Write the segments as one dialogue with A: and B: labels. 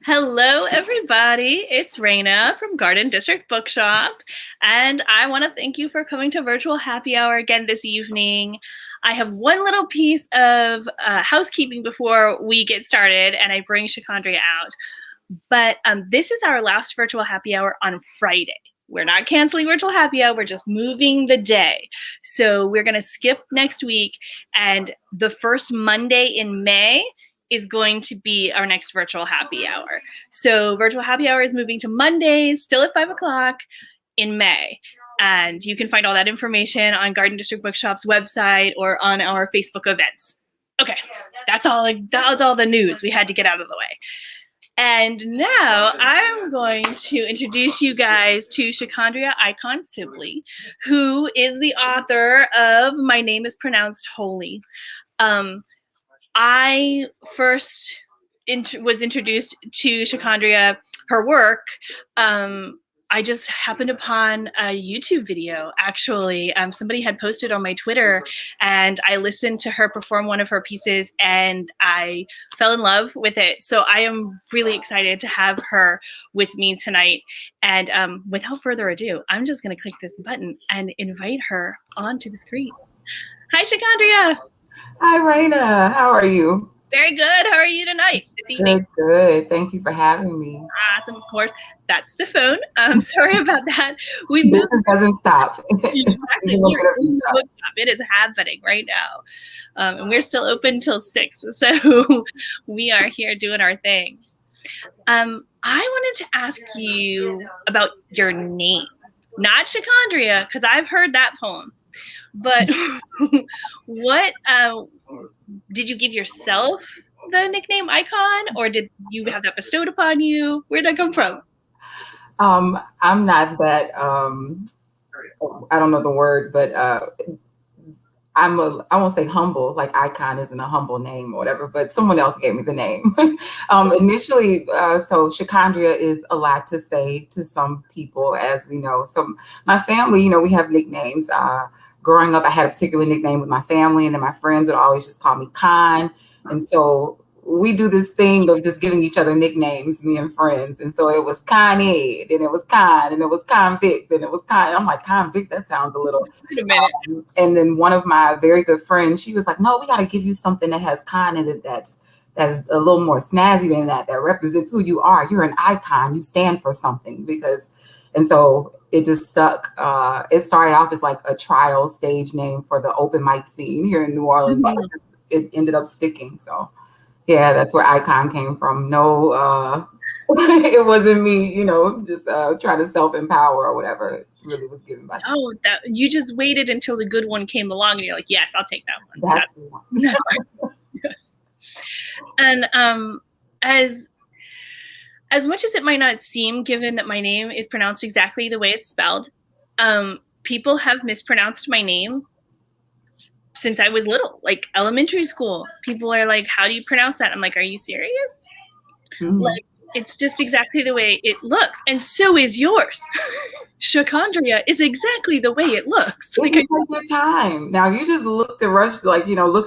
A: Hello, everybody. It's Raina from Garden District Bookshop, and I want to thank you for coming to Virtual Happy Hour again this evening. I have one little piece of housekeeping before we get started, and I bring Sha'Condria out. But this is our last Virtual Happy Hour on Friday. We're not canceling Virtual Happy Hour, we're just moving the day. So we're going to skip next week, and the first Monday in May is going to be our next Virtual Happy Hour. So Virtual Happy Hour is moving to Mondays, still at 5 o'clock in May. And you can find all that information on Garden District Bookshop's website or on our Facebook events. Okay, that's all the news we had to get out of the way. And now I'm going to introduce you guys to Sha'Condria iCon Sibley, who is the author of My Name is Pronounced Holy. I first was introduced to Sha'Condria, her work. I just happened upon a YouTube video, actually. Somebody had posted on my Twitter, and I listened to her perform one of her pieces, and I fell in love with it. So I am really excited to have her with me tonight. And without further ado, I'm just going to click this button and invite her onto the screen. Hi, Sha'Condria.
B: Hi, Raina. How are you?
A: Very good. How are you tonight? This evening?
B: Good. Thank you for having me.
A: Awesome. Of course, that's the phone. Sorry about that.
B: Business doesn't stop.
A: Exactly. It is happening right now. And we're still open till 6. So we are here doing our thing. I wanted to ask you about your name. Not Sha'Condria, because I've heard that poem. But what did you give yourself the nickname iCon, or did you have that bestowed upon you? Where'd that come from?
B: I'm not that I don't know the word, but I won't say humble, like iCon isn't a humble name or whatever, but someone else gave me the name. Initially, so Sha'Condria is a lot to say to some people, as we know. So my family, we have nicknames. Growing up, I had a particular nickname with my family, and then my friends would always just call me Con. And so we do this thing of just giving each other nicknames, me and friends. And so it was Con Ed, and it was Con, and it was Convict, and it was Con. And I'm like, Convict, that sounds a little. And then one of my very good friends, she was like, no, we got to give you something that has Con in it that's a little more snazzy than that represents who you are. You're an icon. You stand for something. And so it just stuck. It started off as like a trial stage name for the open mic scene here in New Orleans. Mm-hmm. It ended up sticking. So yeah, that's where icon came from. No, it wasn't me, just trying to self-empower or whatever. It really was given by someone.
A: Oh, you just waited until the good one came along and you're like, yes, I'll take that
B: one. That's the one.
A: Yes. And as much as it might not seem, given that my name is pronounced exactly the way it's spelled, people have mispronounced my name since I was little, like elementary school. People are like, how do you pronounce that? I'm like, are you serious? Mm-hmm. Like, it's just exactly the way it looks. And so is yours. Sha'Condria is exactly the way it looks.
B: Like, take your time. Now, if you just look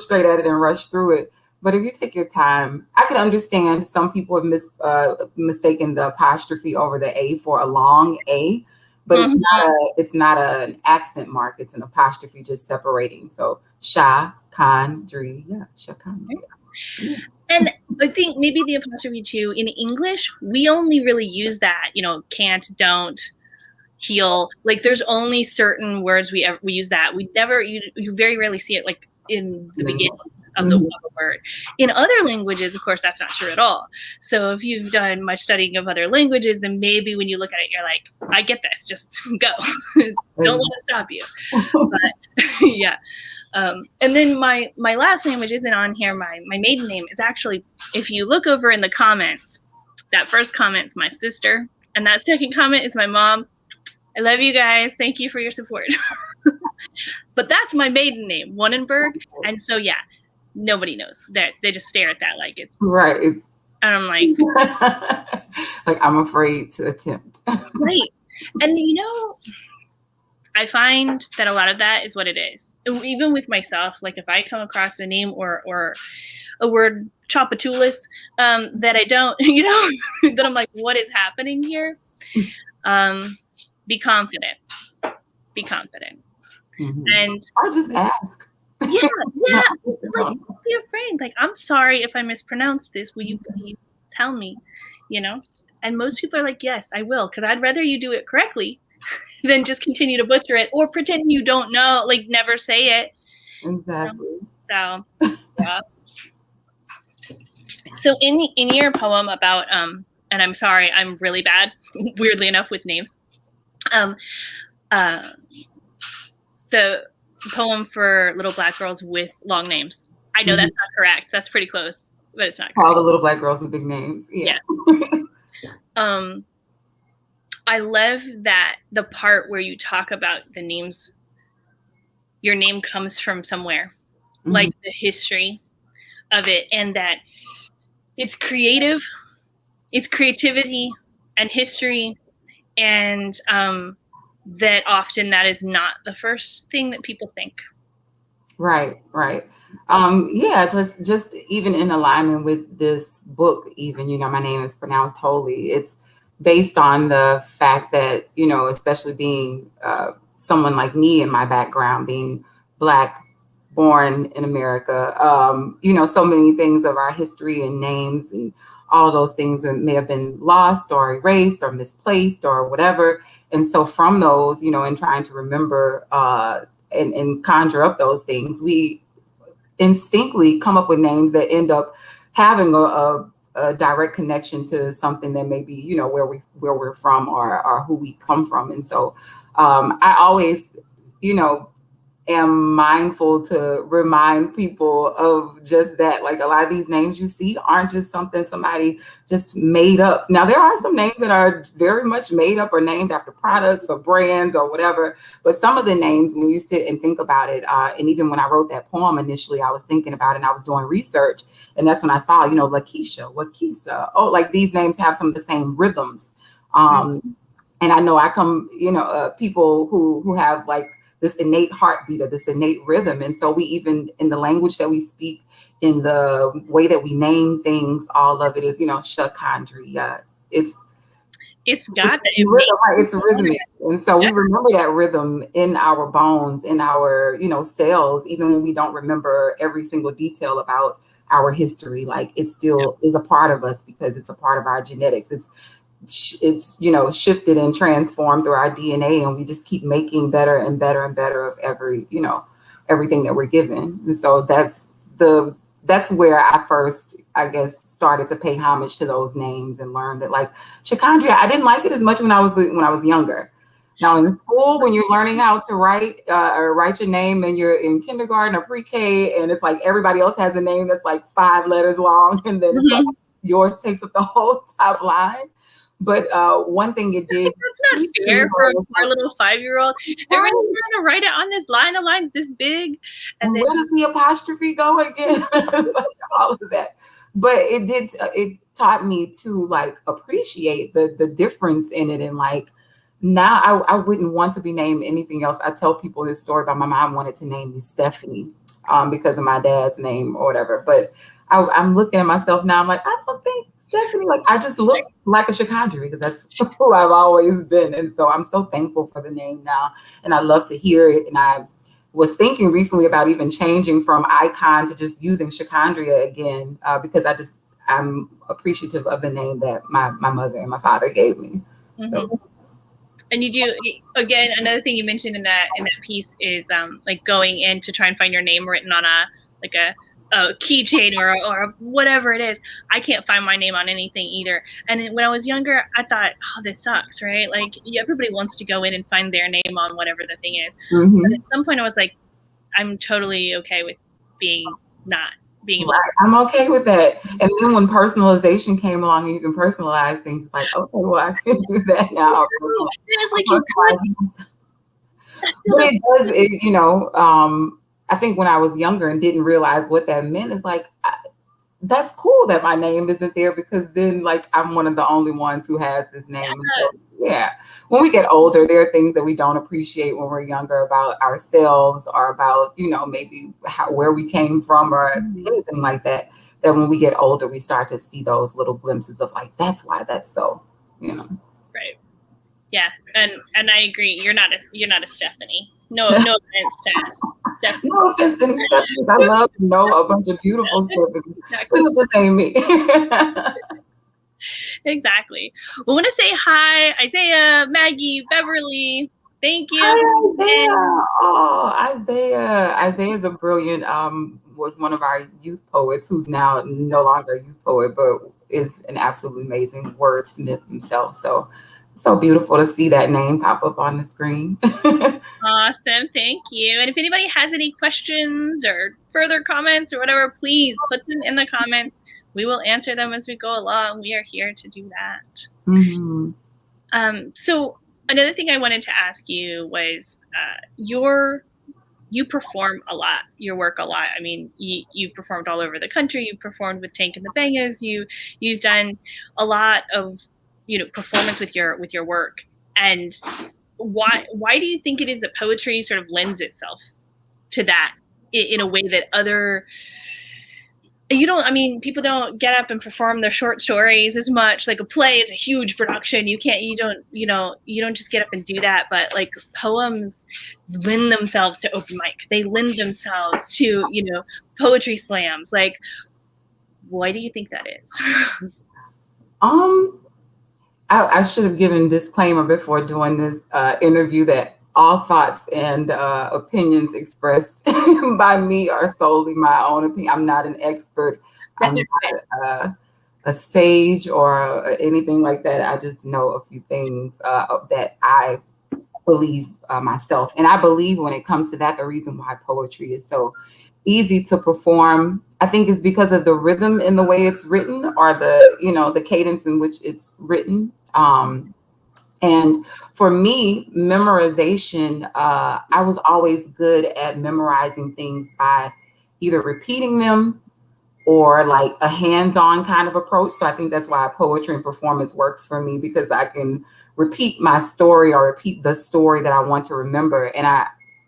B: straight at it and rush through it. But if you take your time, I could understand some people have mistaken the apostrophe over the A for a long A, but mm-hmm. it's not an accent mark. It's an apostrophe just separating. So Sha'Condria, Sha'Condria.
A: Yeah. And I think maybe the apostrophe too, in English, we only really use that, can't, don't, heal. Like there's only certain words we use that. We never, you very rarely see it like in the beginning of the word. In other languages, of course, that's not true at all. So if you've done much studying of other languages, then maybe when you look at it, you're like, I get this, just go. Don't let it stop you. But yeah. And then my last name, which isn't on here, my maiden name is actually, if you look over in the comments, that first comment is my sister, and that second comment is my mom. I love you guys. Thank you for your support. But that's my maiden name, Wannenberg. And so, yeah, nobody knows. They just stare at that like it's
B: right.
A: And I'm like,
B: like I'm afraid to attempt.
A: Right. And I find that a lot of that is what it is. Even with myself, like if I come across a name or a word Chopatulis, that I don't, that I'm like, what is happening here? Be confident. Be confident.
B: Mm-hmm.
A: And
B: I'll just ask.
A: Yeah. Like, don't be afraid. Like, I'm sorry if I mispronounced this. Will you please tell me? And most people are like, yes, I will, because I'd rather you do it correctly than just continue to butcher it or pretend you don't know, like never say it.
B: Exactly.
A: So, yeah. So in your poem about and I'm sorry, I'm really bad, weirdly enough, with names. The poem for little black girls with long names. I know that's not correct. That's pretty close, but it's not correct.
B: All the little black girls with big names. Yeah.
A: I love that the part where you talk about the names, your name comes from somewhere, like the history of it, and that it's creative, it's creativity and history, and that often that is not the first thing that people think.
B: Right. Yeah, just even in alignment with this book, even, my name is pronounced Holy. It's based on the fact that, especially being someone like me in my background, being Black, born in America, so many things of our history and names and all of those things may have been lost or erased or misplaced or whatever. And so from those, in trying to remember and conjure up those things, we instinctively come up with names that end up having a direct connection to something that may be, where we're from or who we come from. And so I always, am mindful to remind people of just that. Like, a lot of these names you see aren't just something somebody just made up. Now, there are some names that are very much made up or named after products or brands or whatever. But some of the names, when you sit and think about it, and even when I wrote that poem initially, I was thinking about it and I was doing research. And that's when I saw, Lakeisha, Wakisa. Oh, like these names have some of the same rhythms. And I know I come, people who have like this innate heartbeat or this innate rhythm. And so we, even in the language that we speak, in the way that we name things, all of it is, Sha'Condria. It's got that rhythm, right? It's rhythmic. And so we remember that rhythm in our bones, in our, cells, even when we don't remember every single detail about our history. Like, it still is a part of us because it's a part of our genetics. It's shifted and transformed through our DNA, and we just keep making better and better and better of everything that we're given. And so that's where I first, I guess, started to pay homage to those names and learn that, like, Sha'Condria, I didn't like it as much when I was younger. Now, in school, when you're learning how to write your name and you're in kindergarten or pre-K, and it's like everybody else has a name that's like 5 letters long, and then it's like yours takes up the whole top line. But one thing it did.
A: That's not fair for a little 5-year-old. Everyone's trying to write it on this line of lines this big.
B: And where does the apostrophe go again? It's like all of that. But it taught me to, like, appreciate the difference in it. And, like, now I wouldn't want to be named anything else. I tell people this story about my mom wanted to name me Stephanie because of my dad's name or whatever. But I'm looking at myself now. I'm like, I don't think Stephanie, like, I just look like a Sha'Condria because that's who I've always been. And so I'm so thankful for the name now. And I love to hear it. And I was thinking recently about even changing from iCon to just using Sha'Condria again, because I'm appreciative of the name that my mother and my father gave me. So.
A: And you do, again, another thing you mentioned in that piece is like going in to try and find your name written on a keychain or whatever it is. I can't find my name on anything either. And when I was younger, I thought, oh, this sucks, right? Like, everybody wants to go in and find their name on whatever the thing is. But at some point I was like, I'm totally okay with not being able to.
B: I'm okay with that. And then when personalization came along and you can personalize things, it's like, okay, well, I can do that now.
A: It's like,
B: but it does, I think when I was younger and didn't realize what that meant, it's like, that's cool that my name isn't there, because then, like, I'm one of the only ones who has this name. So, yeah. When we get older, there are things that we don't appreciate when we're younger about ourselves or about, maybe where we came from or anything like that that when we get older, we start to see those little glimpses of like, that's why that's so, you know.
A: Right. Yeah. And I agree. You're not a Stephanie. No offense to Stephanie.
B: No offense to any Stephanies. I love to know a bunch of beautiful Stephanies.
A: Exactly.
B: It just ain't me.
A: Exactly. We want to say hi, Isaiah, Maggie, Beverly. Thank you.
B: Hi, Isaiah. Oh, Isaiah. Isaiah's a brilliant, was one of our youth poets who's now no longer a youth poet, but is an absolutely amazing wordsmith himself. So beautiful to see that name pop up on the screen.
A: Awesome. Thank you. And if anybody has any questions or further comments or whatever, please put them in the comments. We will answer them as we go along. We are here to do that.
B: Mm-hmm.
A: So another thing I wanted to ask you was you perform a lot, your work a lot. I mean, you performed all over the country. You performed with Tank and the Bangas. You've done a lot of, performance with your work. And why do you think it is that poetry sort of lends itself to that in a way that people don't get up and perform their short stories as much. Like a play is a huge production. You don't just get up and do that. But like poems lend themselves to open mic. They lend themselves to, poetry slams. Like, why do you think that is?
B: I should have given disclaimer before doing this interview that all thoughts and opinions expressed by me are solely my own opinion. I'm not an expert. I'm not a sage or anything like that. I just know a few things that I believe myself. And I believe when it comes to that, the reason why poetry is so easy to perform, I think, is because of the rhythm in the way it's written, or the cadence in which it's written. And for me, memorization, I was always good at memorizing things by either repeating them or like a hands-on kind of approach. So I think that's why poetry and performance works for me, because I can repeat my story or repeat the story that I want to remember. And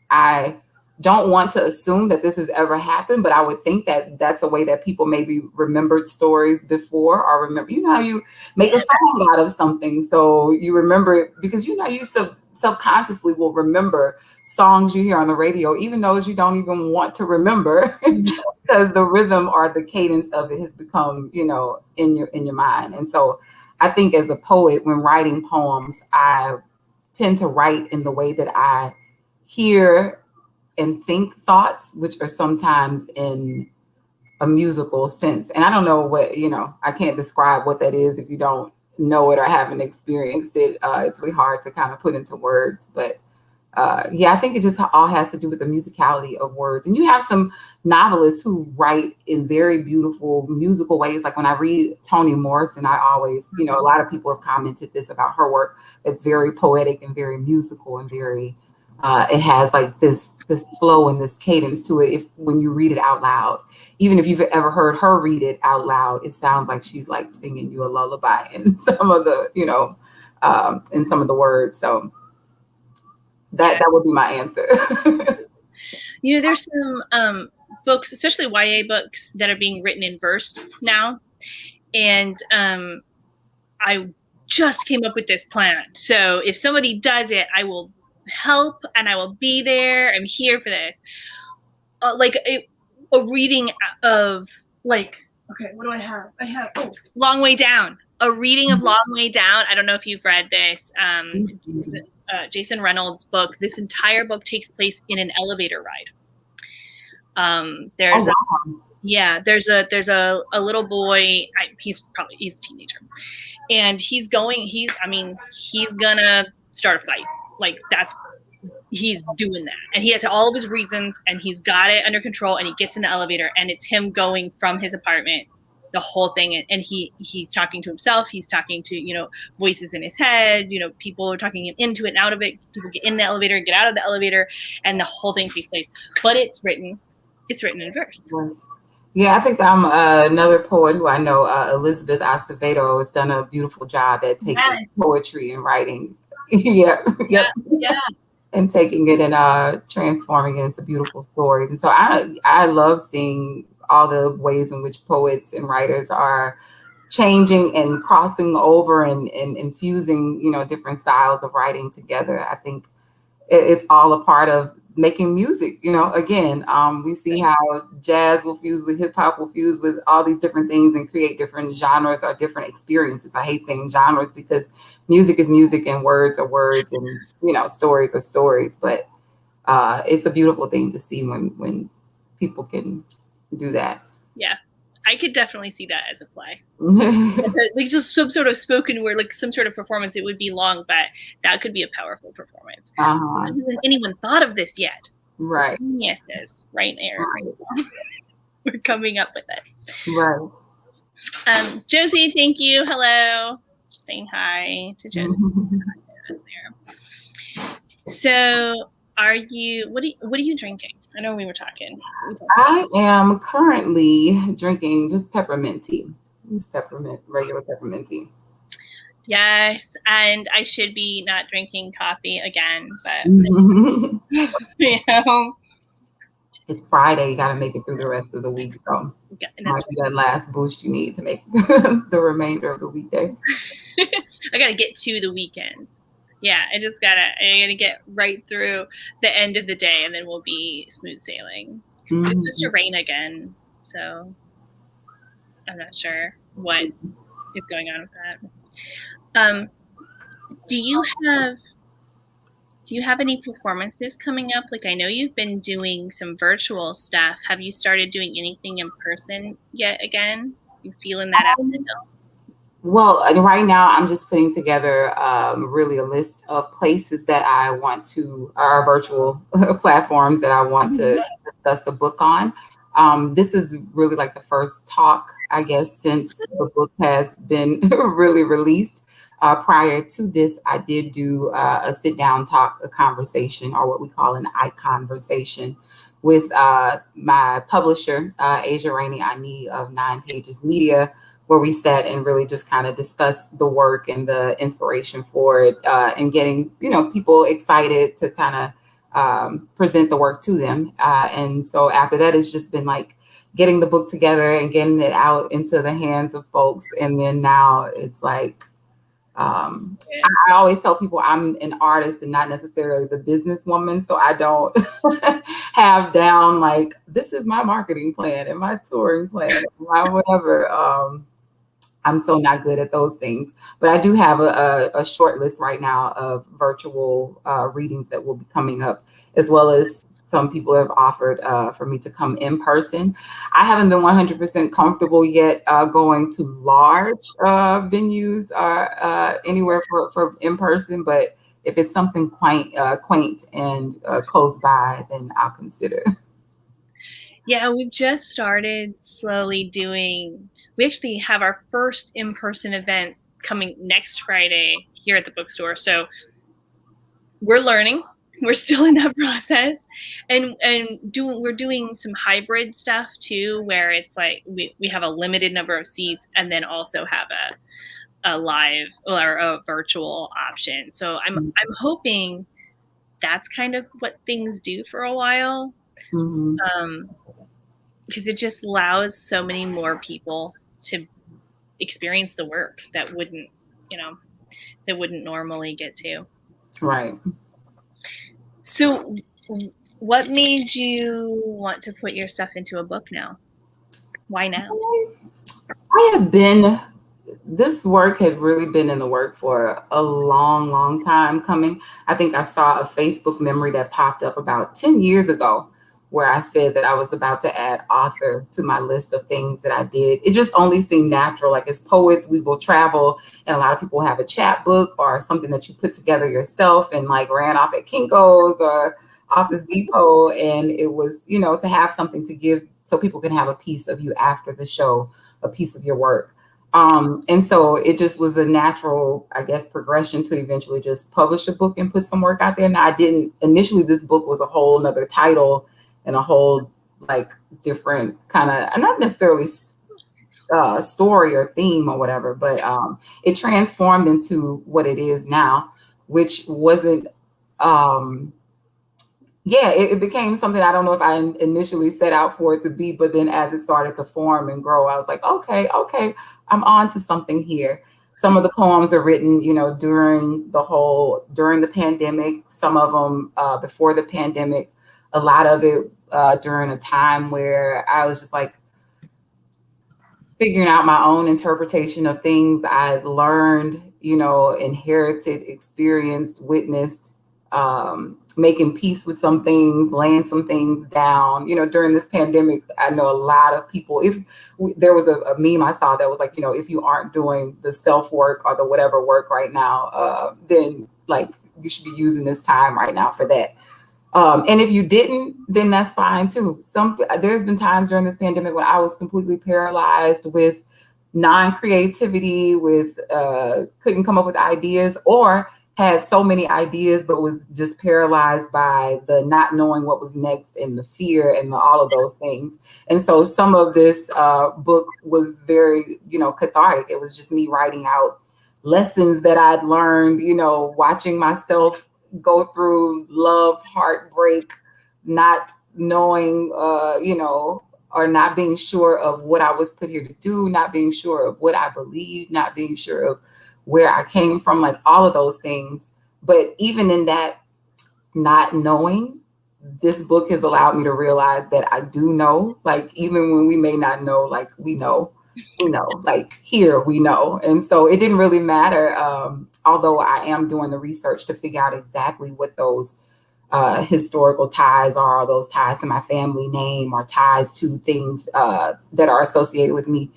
B: I don't want to assume that this has ever happened, but I would think that that's a way that people maybe remembered stories before, or remember, how you make a song out of something. So you remember it because, you subconsciously will remember songs you hear on the radio, even those you don't even want to remember, because the rhythm or the cadence of it has become, in your mind. And so I think as a poet, when writing poems, I tend to write in the way that I hear and think thoughts, which are sometimes in a musical sense. And I don't know what, I can't describe what that is if you don't know it or haven't experienced it. It's really hard to kind of put into words, but I think it just all has to do with the musicality of words. And you have some novelists who write in very beautiful musical ways. Like when I read Toni Morrison, I always, a lot of people have commented this about her work. It's very poetic and very musical and very, it has like this flow and this cadence to it. When you read it out loud, even if you've ever heard her read it out loud, it sounds like she's like singing you a lullaby in some of the, in some of the words. So that would be my answer.
A: There's some books, especially YA books, that are being written in verse now. And I just came up with this plan. So if somebody does it, I will help and I will be there. I'm here for this. A reading of okay, what do I have? I have Long Way Down. A reading of Long Way Down. I don't know if you've read this. Jason Reynolds' book. This entire book takes place in an elevator ride. There's a little boy. He's a teenager, and he's gonna start a fight. Like he's doing that, and he has all of his reasons, and he's got it under control, and he gets in the elevator, and it's him going from his apartment, the whole thing, and he's talking to himself, he's talking to voices in his head, people are talking him into it and out of it, people get in the elevator, get out of the elevator, and the whole thing takes place, but it's written in verse.
B: Yes. Yeah, I think I'm another poet who I know, Elizabeth Acevedo, has done a beautiful job at taking poetry and writing. Yeah. And taking it and transforming it into beautiful stories. And so I love seeing all the ways in which poets and writers are changing and crossing over and infusing, different styles of writing together. I think it's all a part of making music. Again, we see how jazz will fuse with hip hop, will fuse with all these different things and create different genres or different experiences. I hate saying genres because music is music and words are words and, stories are stories. But it's a beautiful thing to see when people can do that.
A: Yeah. I could definitely see that as a play. Like just some sort of spoken word, like some sort of performance. It would be long, but that could be a powerful performance. Hasn't anyone thought of this yet?
B: Right.
A: Yes, is right there. Right. We're coming up with it.
B: Right.
A: Josie, thank you. Hello. Just saying hi to Josie. So, what are you drinking? I know we were talking.
B: I am currently drinking just peppermint tea. Just regular peppermint tea.
A: Yes, and I should be not drinking coffee again, but
B: it's Friday. You got to make it through the rest of the week, so might be that last boost you need to make the remainder of the weekday.
A: I got to get to the weekend. Yeah, I gotta get right through the end of the day, and then we'll be smooth sailing. It's Mr. Rain again, so I'm not sure what is going on with that. Do you have any performances coming up? Like, I know you've been doing some virtual stuff. Have you started doing anything in person yet again? You feeling that out still?
B: Well, right now I'm just putting together really a list of places that I want to, our virtual platforms that I want to discuss the book on. This is really like the first talk, I guess, since the book has been really released. Prior to this, I did do a sit-down talk, a conversation, or what we call an iConversation with my publisher, Asia Rainey Ani of 9 Pages Media, where we sat and really just kind of discussed the work and the inspiration for it, and getting, people excited to kind of present the work to them. And so after that, it's just been like getting the book together and getting it out into the hands of folks. And then now it's like, I always tell people I'm an artist and not necessarily the businesswoman. So I don't have down like, this is my marketing plan and my touring plan, my whatever. I'm so not good at those things, but I do have a short list right now of virtual readings that will be coming up, as well as some people have offered for me to come in person. I haven't been 100% comfortable yet going to large venues or anywhere for in person, but if it's something quaint and close by, then I'll consider.
A: Yeah, we've just started slowly doing. We actually have our first in-person event coming next Friday here at the bookstore. So we're learning. We're still in that process. And we're doing some hybrid stuff too, where it's like we have a limited number of seats and then also have a live or a virtual option. So I'm hoping that's kind of what things do for a while. Because it just allows so many more people to experience the work that wouldn't normally get to.
B: Right.
A: So what made you want to put your stuff into a book now? Why now?
B: This work had really been in the work for a long, long time coming. I think I saw a Facebook memory that popped up about 10 years ago, where I said that I was about to add author to my list of things that I did. It just only seemed natural. Like, as poets, we will travel, and a lot of people have a chapbook or something that you put together yourself and like ran off at Kinko's or Office Depot. And it was, to have something to give so people can have a piece of you after the show, a piece of your work. And so it just was a natural, I guess, progression to eventually just publish a book and put some work out there. Now, initially, this book was a whole nother title and a whole like different kind of, not necessarily story or theme or whatever, but it transformed into what it is now, which wasn't yeah, it became something I don't know if I initially set out for it to be, but then as it started to form and grow, I was like, okay, I'm on to something here. Some of the poems are written, during the pandemic, some of them before the pandemic, a lot of it during a time where I was just like figuring out my own interpretation of things I'd learned, inherited, experienced, witnessed, making peace with some things, laying some things down. During this pandemic, I know a lot of people, if there was a meme I saw that was like, if you aren't doing the self work or the whatever work right now, then like you should be using this time right now for that. And if you didn't, then that's fine too. There's been times during this pandemic when I was completely paralyzed with non-creativity, with couldn't come up with ideas, or had so many ideas but was just paralyzed by the not knowing what was next and the fear and all of those things. And so some of this book was very, cathartic. It was just me writing out lessons that I'd learned, watching myself go through love, heartbreak, not knowing, or not being sure of what I was put here to do, not being sure of what I believed, not being sure of where I came from, like all of those things. But even in that not knowing, this book has allowed me to realize that I do know, like even when we may not know, like we know, like here we know. And so it didn't really matter, although I am doing the research to figure out exactly what those historical ties are, those ties to my family name or ties to things that are associated with me.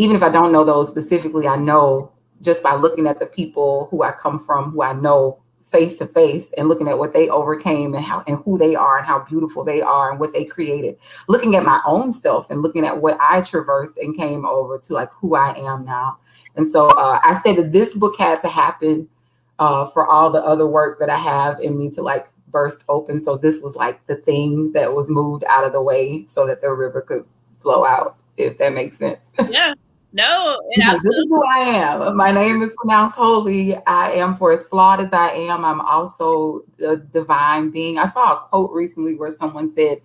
B: Even if I don't know those specifically, I know just by looking at the people who I come from, who I know face to face, and looking at what they overcame and how and who they are and how beautiful they are and what they created, looking at my own self and looking at what I traversed and came over to, like who I am now. And so I said that this book had to happen for all the other work that I have in me to like burst open. So this was like the thing that was moved out of the way so that the river could flow out, if that makes sense.
A: Yeah. No, it
B: This is
A: absolutely.
B: who I am. My name is pronounced holy. I am, for as flawed as I am, I'm also a divine being. I saw a quote recently where someone said,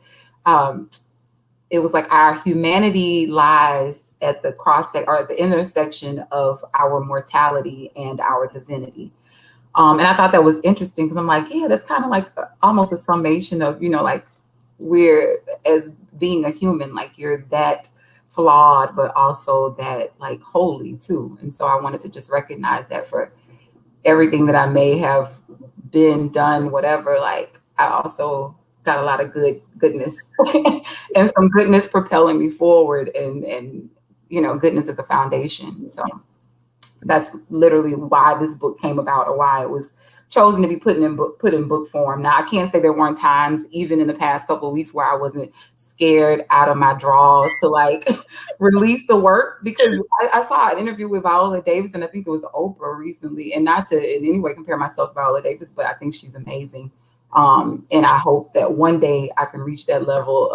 B: um, it was like our humanity lies at the or at the intersection of our mortality and our divinity. And I thought that was interesting because I'm like, yeah, that's kind of like almost a summation of, like we're, as being a human, like you're that flawed, but also that like holy too. And so I wanted to just recognize that for everything that I may have been, done, whatever, like I also got a lot of goodness and some goodness propelling me forward, and goodness as a foundation. So that's literally why this book came about, or why it was chosen to be put in book form. Now, I can't say there weren't times, even in the past couple of weeks, where I wasn't scared out of my drawers to like release the work, because I saw an interview with Viola Davis, and I think it was Oprah recently, and not to in any way compare myself to Viola Davis, but I think she's amazing. And I hope that one day I can reach that level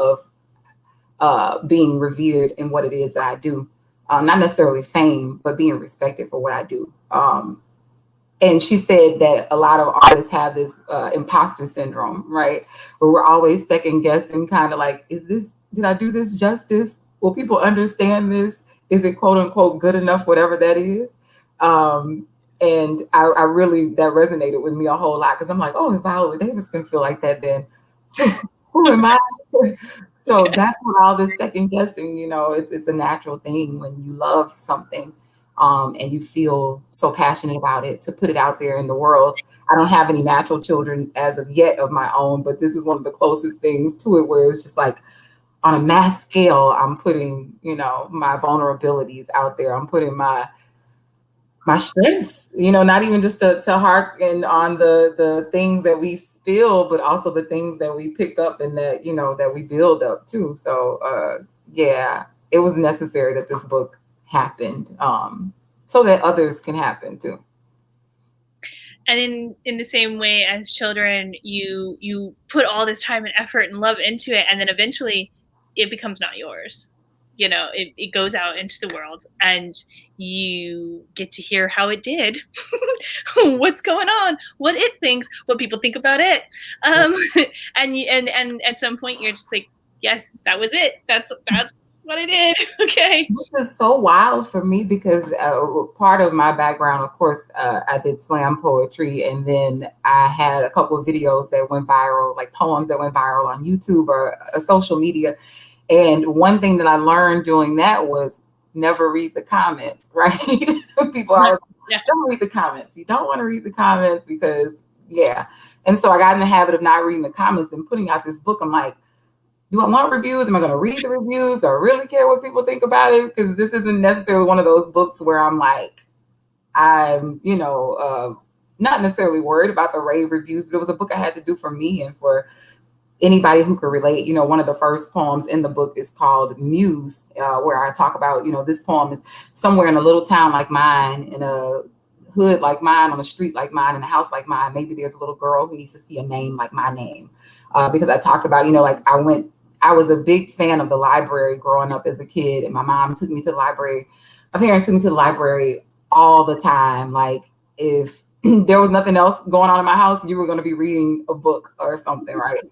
B: of being revered in what it is that I do. Not necessarily fame, but being respected for what I do. And she said that a lot of artists have this imposter syndrome, right? Where we're always second guessing, kind of like, did I do this justice? Will people understand this? Is it quote unquote good enough, whatever that is? And I really, that resonated with me a whole lot, because I'm like, oh, if Viola Davis can feel like that, then who am I? So that's what all this second guessing, it's a natural thing when you love something, and you feel so passionate about it, to put it out there in the world. I don't have any natural children as of yet of my own, but this is one of the closest things to it, where it's just like on a mass scale, I'm putting, my vulnerabilities out there. I'm putting my strengths, not even just to harken on the things that we spill, but also the things that we pick up and that, that we build up too. So yeah, it was necessary that this book happened, so that others can happen too.
A: And in the same way, as children, you put all this time and effort and love into it, and then eventually it becomes not yours. it goes out into the world, and you get to hear how it did, what's going on, what it thinks, what people think about it. And at some point you're just like, yes, that was it. That's what I did. Okay.
B: Which is so wild for me because part of my background, of course, I did slam poetry, and then I had a couple of videos that went viral, like poems that went viral on YouTube or social media. And one thing that I learned doing that was never read the comments, right? People always don't read the comments. You don't want to read the comments because, yeah. And so I got in the habit of not reading the comments and putting out this book. I'm like, do I want reviews? Am I going to read the reviews? Do I really care what people think about it? Because this isn't necessarily one of those books where I'm like, I'm, not necessarily worried about the rave reviews, but it was a book I had to do for me and for anybody who could relate. One of the first poems in the book is called Muse, where I talk about, this poem is somewhere in a little town like mine, in a hood like mine, on a street like mine, in a house like mine. Maybe there's a little girl who needs to see a name like my name. Because I talked about, I was a big fan of the library growing up as a kid, and my mom took me to the library. My parents took me to the library all the time. Like, if there was nothing else going on in my house, you were going to be reading a book or something, right?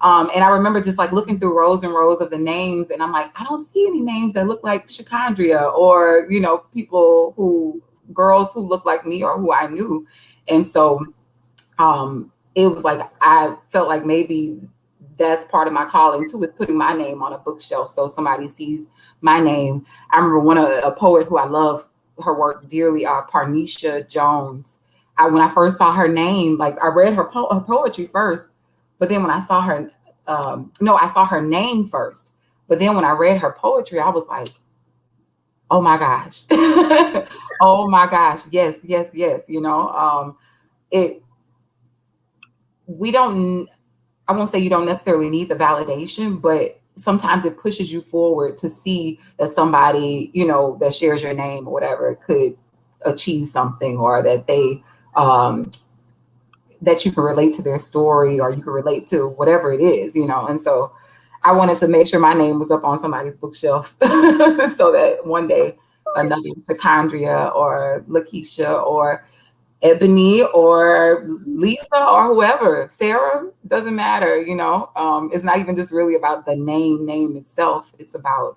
B: And I remember just like looking through rows and rows of the names, and I'm like, I don't see any names that look like Sha'Condria, or, girls who look like me or who I knew. And so it was like, I felt like maybe that's part of my calling too, is putting my name on a bookshelf so somebody sees my name. I remember a poet who I love her work dearly, Parnisha Jones. When I first saw her name, like I read her poetry first, but then when I saw her, I saw her name first. But then when I read her poetry, I was like, oh my gosh. Oh my gosh. Yes, yes, yes. I won't say you don't necessarily need the validation, but sometimes it pushes you forward to see that somebody, that shares your name or whatever could achieve something, or that they, that you can relate to their story, or you can relate to whatever it is, And so I wanted to make sure my name was up on somebody's bookshelf so that one day another Sha'Condria or Lakeisha or Ebony or Lisa or whoever, Sarah, doesn't matter, it's not even just really about the name itself. It's about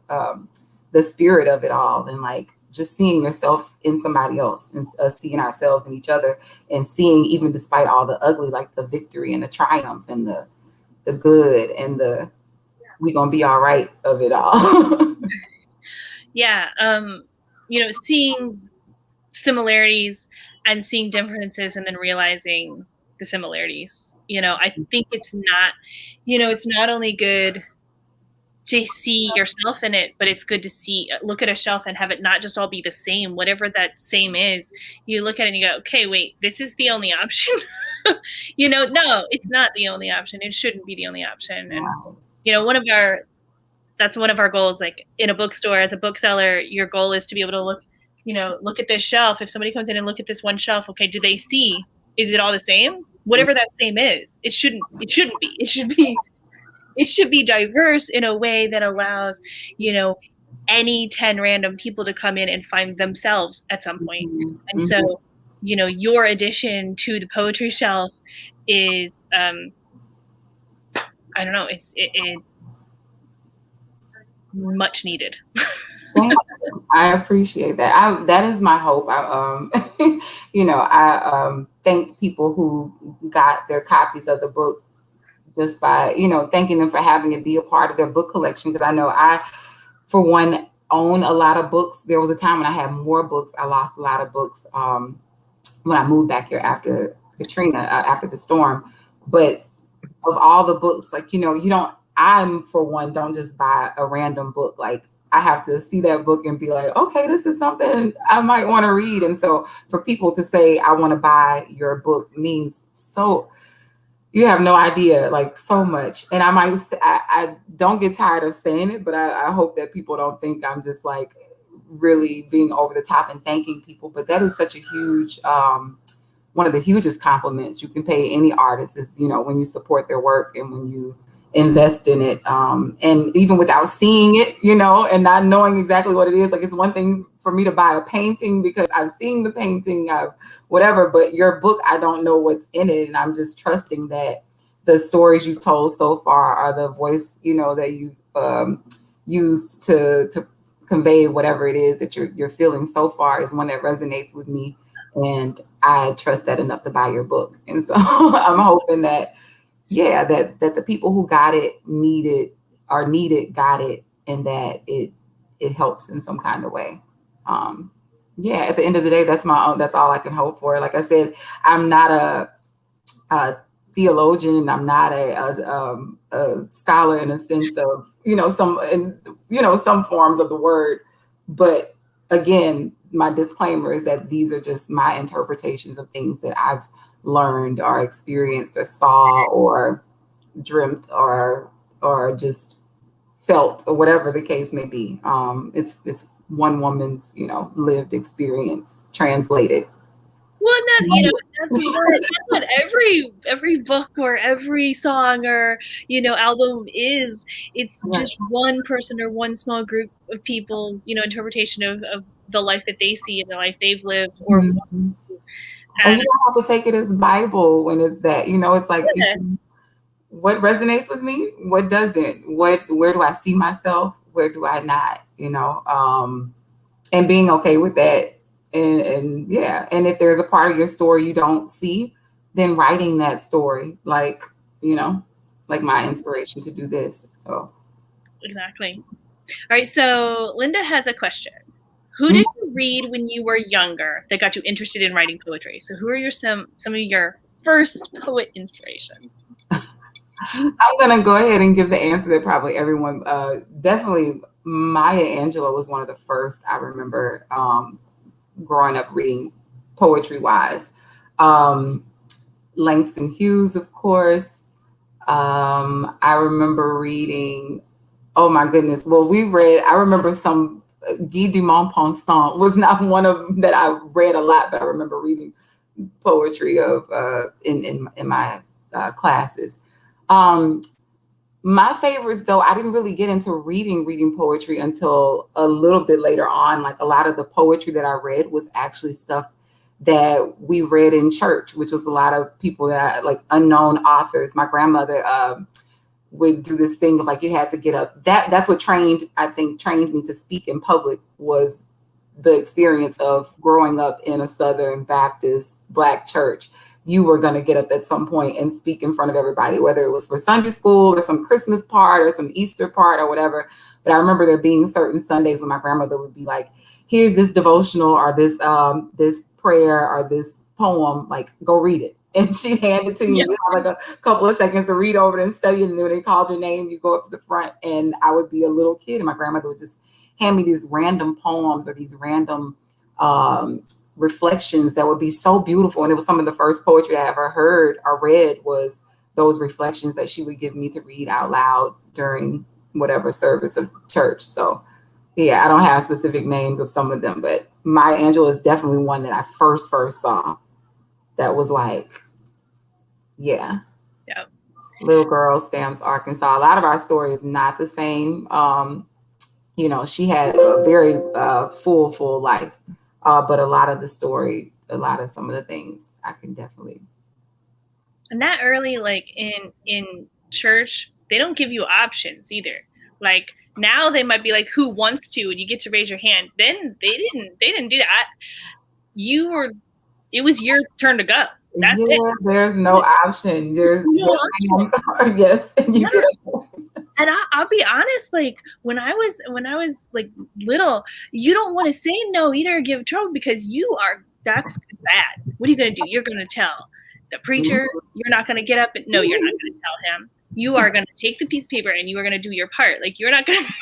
B: the spirit of it all, and like just seeing yourself in somebody else, and seeing ourselves in each other, and seeing, even despite all the ugly, like the victory and the triumph and the good and the we gonna be all right of it all.
A: Yeah. Seeing similarities and seeing differences, and then realizing the similarities. I think it's not only good to see yourself in it, but it's good to look at a shelf and have it not just all be the same. Whatever that same is, you look at it and you go, okay, wait, this is the only option. No, it's not the only option. It shouldn't be the only option. And that's one of our goals. Like in a bookstore, as a bookseller, your goal is to be able to look at this shelf. If somebody comes in and look at this one shelf, okay, do they see, is it all the same? Whatever that same is, it shouldn't be. It should be diverse in a way that allows, any 10 random people to come in and find themselves at some point. And so, your addition to the poetry shelf is, I don't know, it's much needed.
B: I appreciate that. That is my hope. I thank people who got their copies of the book just by, thanking them for having it be a part of their book collection. Because I know I, for one, own a lot of books. There was a time when I had more books. I lost a lot of books when I moved back here after Katrina, after the storm. But of all the books, like, I'm, for one, don't just buy a random book. Like, I have to see that book and be like, okay, this is something I might want to read. And so for people to say, I want to buy your book means so, you have no idea, like, so much. And I don't get tired of saying it, but I hope that people don't think I'm just like really being over the top and thanking people. But that is such a huge, one of the hugest compliments you can pay any artist is, when you support their work and when you invest in it. And even without seeing it, and not knowing exactly what it is, like it's one thing for me to buy a painting because I've seen the painting, whatever, but your book, I don't know what's in it. And I'm just trusting that the stories you told so far are the voice, that you used to convey whatever it is that you're feeling so far is one that resonates with me. And I trust that enough to buy your book. And so I'm hoping that, that the people who got it, got it, and that it helps in some kind of way. At the end of the day, that's all I can hope for. Like I said, I'm not a theologian, and I'm not a scholar in a sense of, some forms of the word. But again, my disclaimer is that these are just my interpretations of things that I've learned or experienced or saw or dreamt or just felt, or whatever the case may be. It's one woman's, lived experience translated.
A: Well, that's what every book or every song or album is. It's just one person or one small group of people's interpretation of the life that they see and the life they've lived or want to.
B: And you don't have to take it as the Bible when it's that, it's like what resonates with me, what doesn't, where do I see myself, where do I not, and being okay with that. And if there's a part of your story you don't see, then writing that story, like my inspiration to do this. So
A: exactly. All right, so Linda has a question. Who did you read when you were younger that got you interested in writing poetry? So who are some of your first poet inspirations?
B: I'm gonna go ahead and give the answer that probably everyone, definitely Maya Angelou was one of the first I remember growing up reading poetry wise. Langston Hughes, of course. I remember reading, oh my goodness. Well, I remember some Guy de Maupassant was not one of them that I read a lot, but I remember reading poetry of in my classes. My favorites, though, I didn't really get into reading poetry until a little bit later on. Like a lot of the poetry that I read was actually stuff that we read in church, which was a lot of people that like unknown authors. My grandmother would do this thing of like you had to get up. That's what trained me to speak in public, was the experience of growing up in a Southern Baptist Black church. You were going to get up at some point and speak in front of everybody, whether it was for Sunday school or some Christmas part or some Easter part or whatever. But I remember there being certain Sundays when my grandmother would be like, here's this devotional or this prayer or this poem, like, go read it. And she'd hand it to you. Yeah. You have like a couple of seconds to read over it and study it. And when they called your name, you go up to the front. And I would be a little kid and my grandmother would just hand me these random poems or these random reflections that would be so beautiful. And it was some of the first poetry I ever heard or read was those reflections that she would give me to read out loud during whatever service of church. So yeah, I don't have specific names of some of them, but Maya Angelou is definitely one that I first saw that was like, yeah. Little Girl, Stamps, Arkansas. A lot of our story is not the same. She had a very full life. But a lot of the story, some of the things I can definitely.
A: And that early, like in church, they don't give you options either. Like now they might be like, who wants to, and you get to raise your hand. Then they didn't do that. It was your turn to go. That's it.
B: There's no option. There's no option. Yes. And you get it.
A: And I'll be honest, like when I was like little, you don't want to say no either or give trouble because that's bad. What are you going to do? You're going to tell the preacher, you're not going to get up and no, you're not going to tell him. You are going to take the piece of paper and you are going to do your part. Like you're not going to,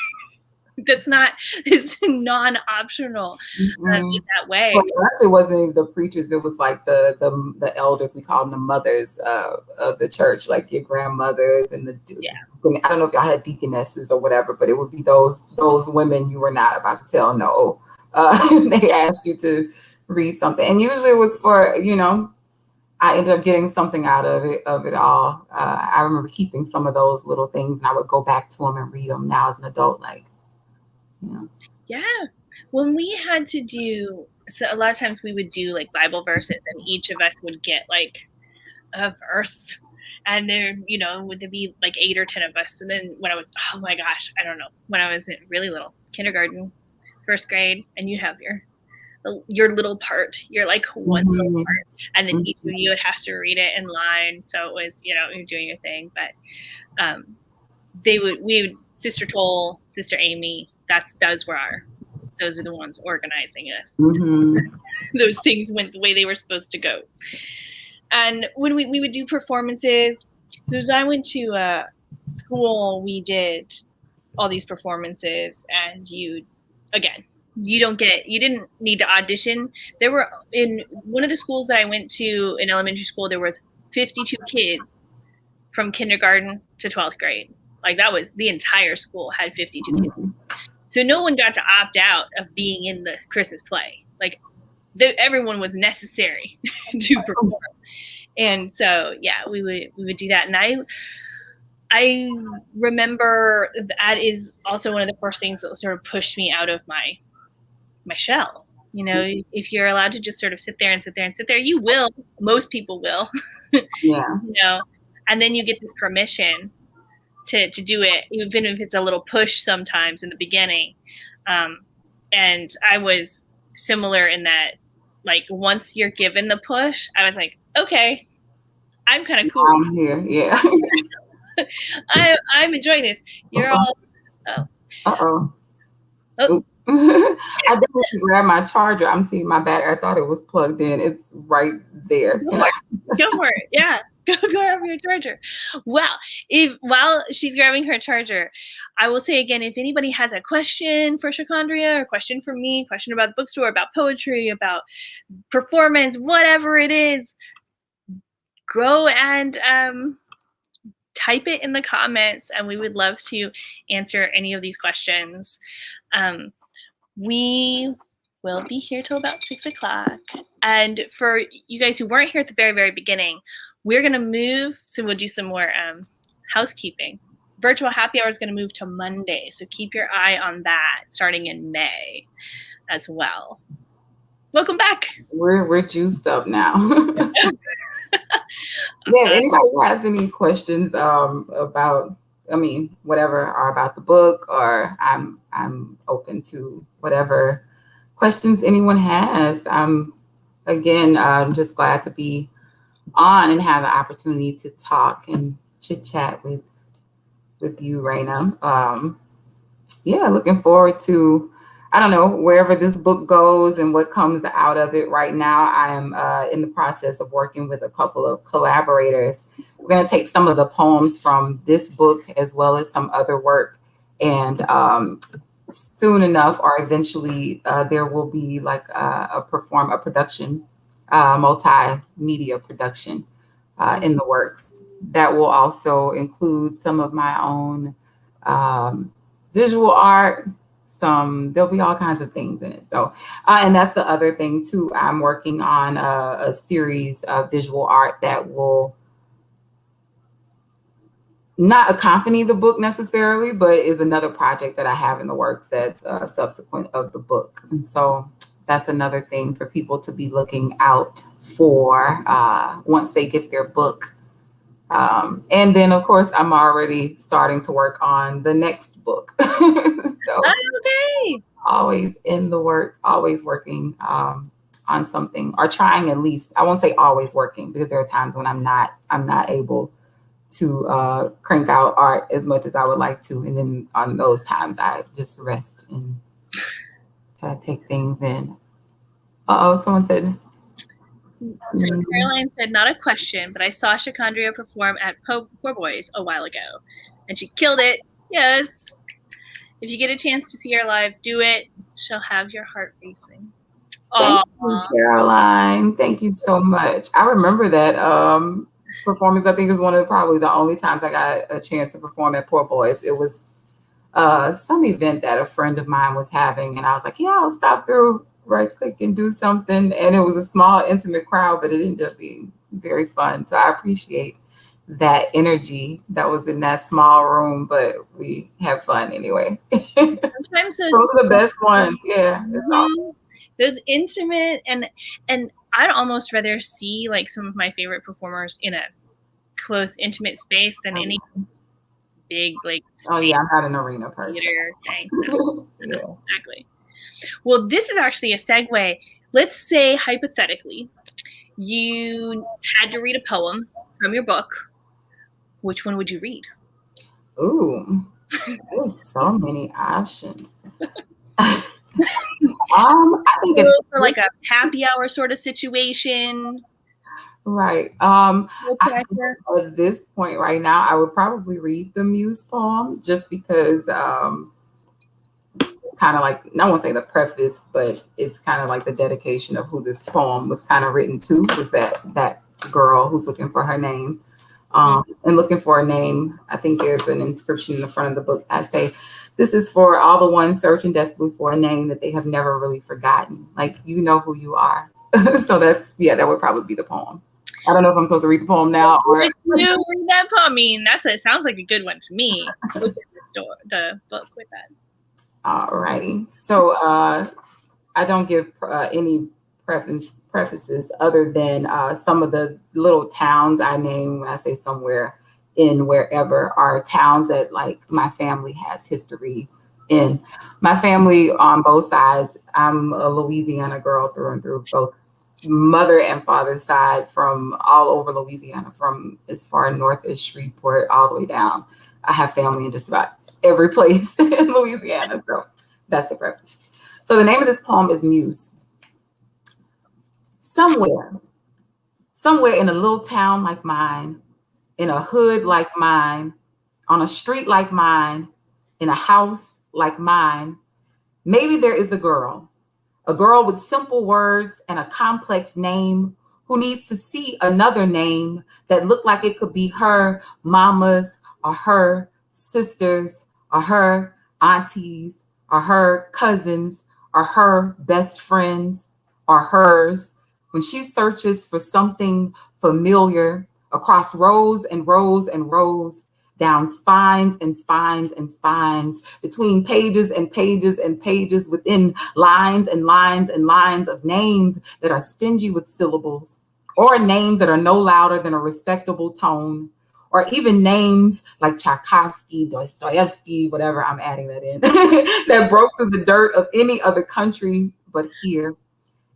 A: it's non-optional in that way.
B: Well, it wasn't even the preachers. It was like the elders, we call them the mothers of the church, like your grandmothers and I don't know if y'all had deaconesses or whatever, but it would be those women you were not about to tell no. They asked you to read something. And usually it was for, I ended up getting something out of it all. I remember keeping some of those little things, and I would go back to them and read them now as an adult, like, you know.
A: Yeah. When we had to do, so a lot of times we would do like Bible verses, and each of us would get like a verse, and there, you know, would there be like 8 or 10 of us. And then when I was, oh my gosh, I don't know, when I was really little, kindergarten, first grade, and you have your little part, your like one little part, and the teacher you would have to read it in line. So it was, you know, you're doing your thing. But Sister Toll, Sister Amy, those are the ones organizing us. Those things went the way they were supposed to go. And when we would do performances, so as I went to school, we did all these performances, and you didn't need to audition. There were, in one of the schools that I went to in elementary school, there was 52 kids from kindergarten to 12th grade. Like, that was the entire school had 52 kids. So no one got to opt out of being in the Christmas play. Like, everyone was necessary to perform. And so, yeah, we would do that. And I remember that is also one of the first things that sort of pushed me out of my shell. You know, if you're allowed to just sort of sit there, you will. Most people will.
B: Yeah.
A: You know, and then you get this permission to do it, even if it's a little push sometimes in the beginning. And I was similar in that, like, once you're given the push, I was like, okay, I'm kind of cool.
B: I'm here, yeah.
A: I'm enjoying this. You're all.
B: Oh. I definitely grabbed my charger. I'm seeing my battery. I thought it was plugged in. It's right there.
A: Go for it. Yeah. Go grab your charger. Well, while she's grabbing her charger, I will say again, if anybody has a question for Sha'Condria, or question for me, question about the bookstore, about poetry, about performance, whatever it is, go and type it in the comments, and we would love to answer any of these questions. We will be here till about 6 o'clock. And for you guys who weren't here at the very, very beginning, we're going to move. So we'll do some more housekeeping. Virtual happy hour is going to move to Monday. So keep your eye on that starting in May as well. Welcome back.
B: We're juiced up now. Yeah, if anybody has any questions about, I mean, whatever, or about the book, or I'm open to whatever questions anyone has. I'm just glad to be on and have the opportunity to talk and chit chat with you, Raina. Yeah, looking forward to, I don't know, wherever this book goes and what comes out of it. Right now, I am in the process of working with a couple of collaborators. We're going to take some of the poems from this book as well as some other work. And soon enough, or eventually, there will be like a production, multimedia production in the works. That will also include some of my own visual art. There'll be all kinds of things in it. So, and that's the other thing too. I'm working on a series of visual art that will not accompany the book necessarily, but is another project that I have in the works that's subsequent of the book. And so that's another thing for people to be looking out for once they get their book. And then, of course, I'm already starting to work on the next book. So
A: okay.
B: Always in the works, always working on something, or trying at least. I won't say always working, because there are times when I'm not able to crank out art as much as I would like to. And then on those times, I just rest and try to take things in. Someone said.
A: So Caroline said, not a question, but I saw Sha'Condria perform at Poor Boys a while ago, and she killed it. Yes. If you get a chance to see her live, do it. She'll have your heart racing.
B: Thank you, Caroline. Thank you so much. I remember that performance. I think is one of probably the only times I got a chance to perform at Poor Boys. It was some event that a friend of mine was having, and I was like, yeah, I'll stop through, right click and do something. And it was a small, intimate crowd, but it ended up being very fun. So I appreciate that energy that was in that small room, but we have fun anyway.
A: Sometimes
B: those are the best ones. Yeah.
A: Mm-hmm. Those intimate and I'd almost rather see like some of my favorite performers in a close, intimate space than any big like
B: oh yeah, I'm not an arena person.
A: Theater thing. No, yeah. Exactly. Well, this is actually a segue. Let's say hypothetically you had to read a poem from your book. Which one would you read?
B: Ooh, there's so many options. I think
A: for like a happy hour sort of situation.
B: Right. At this point right now, I would probably read the Muse poem just because kind of like, I won't say the preface, but it's kind of like the dedication of who this poem was kind of written to, was that girl who's looking for her name. And looking for a name, I think there's an inscription in the front of the book. I say, this is for all the ones searching desperately for a name that they have never really forgotten. Like, you know who you are. So that would probably be the poem. I don't know if I'm supposed to read the poem now or
A: you read that poem. I mean, it sounds like a good one to me. Look at the book with that.
B: All right. So I don't give any prefaces other than some of the little towns I name when I say somewhere in wherever are towns that like my family has history in. My family on both sides, I'm a Louisiana girl through and through, both mother and father's side, from all over Louisiana, from as far north as Shreveport all the way down. I have family in just about every place in Louisiana. So that's the preface. So the name of this poem is Muse. Somewhere in a little town like mine, in a hood like mine, on a street like mine, in a house like mine, maybe there is a girl with simple words and a complex name who needs to see another name that looked like it could be her mama's or her sisters or her aunties or her cousins or her best friends or hers. When she searches for something familiar across rows and rows and rows, down spines and spines and spines, between pages and pages and pages, within lines and lines and lines of names that are stingy with syllables, or names that are no louder than a respectable tone, or even names like Tchaikovsky, Dostoevsky, whatever, I'm adding that in, that broke through the dirt of any other country but here.